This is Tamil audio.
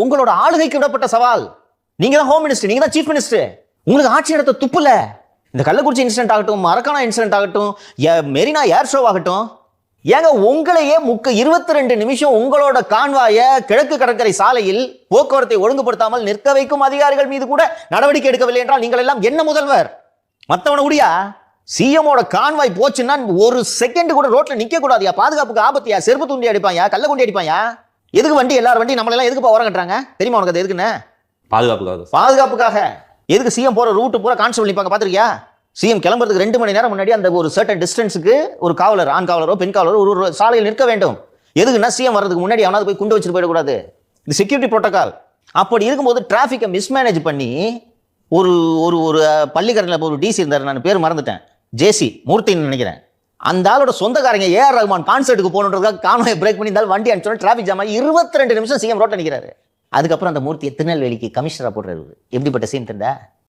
உங்களோட ஆளுகைக்கு விடப்பட்ட சவால். நீங்க தான் ஹோம் மினிஸ்டர், நீங்க தான் சீஃப் மினிஸ்டர். உங்களுக்கு ஆட்சி நடத்த துப்புல. இந்த கள்ளக்குறிச்சி இன்சிடென்ட் ஆகட்டும், மரக்கானா இன்சிடென்ட் ஆகட்டும், மெரினா ஏர் ஷோ ஆகட்டும், ஏங்க உங்களையே 22 நிமிஷம் உங்களோட கான்வாய கிழக்கு கடற்கரை சாலையில் போக்குவரத்தை ஒழுங்குபடுத்தாமல் நிற்க வைக்கும் அதிகாரிகள் மீது கூட நடவடிக்கை எடுக்கவில்லை என்றால் நீங்கள் எல்லாம் என்ன முதல்வர்? மத்தவன முடியா? சிஎமோட கான்வாய் போச்சுன்னா ஒரு செகண்ட் கூட ரோட்ல நிக்க கூடாதியா? பாதுகாப்புக்கு ஆபத்தியா? செருப்பு துண்டி அடிப்பாயா? கள்ள குண்டி அடிப்பாயா? எதுக்கு வண்டி எல்லாரும் வண்டி நம்மள எல்லாம் எதுக்கு ஓரம் கட்டுறாங்க தெரியுமா உனக்கு? அது எதுக்குன்னு? பாதுகாப்புக்காக. எதுக்கு சிஎம் போற ரூட் பூரா கான்ஸ்டபிள் நிப்பாங்க பாத்திருக்கியா? சிஎம் கிளம்புறதுக்கு 2 மணி நேரம் முன்னாடி அந்த ஒரு சர்டன் டிஸ்டன்ஸுக்கு ஒரு காவலர், ஆண் காவலரோ பெண் காவலரோ ஒரு சாலையில் நிற்க வேண்டும். எதுக்குன்னா சிஎம் வர்றதுக்கு முன்னாடி அவனாவது போய் குண்டு வச்சுட்டு போயிடக்கூடாது. இது செக்யூரிட்டி புரோட்டோகால். அப்படி இருக்கும்போது டிராஃபிக்கை மிஸ்மேனேஜ் பண்ணி ஒரு ஒரு ஒரு பள்ளிக்கரணையில் ஒரு டிசி இருந்தார், நான் பேர் மறந்துட்டேன், ஜேசி மூர்த்தின்னு நினைக்கிறேன். அந்த ஆளோட சொந்தக்காரங்க ஏஆர் ரஹ்மான் கான்சர்ட்டுக்கு போகணுன்றதுக்காக கான்வாயை பிரேக் பண்ணி இருந்தாலும் வண்டி அனுப்பிச்சோன்னா டிராஃபிக் ஜாம் ஆகி 22 நிமிஷம் சிஎம் ரோட்டில் நிற்கிறாரு. அதுக்கப்புறம் அந்த மூர்த்தியை திருநெல்வேலிக்கு கமிஷனராக போடுறாரு. எப்படிப்பட்ட சீன் தெரிந்தா?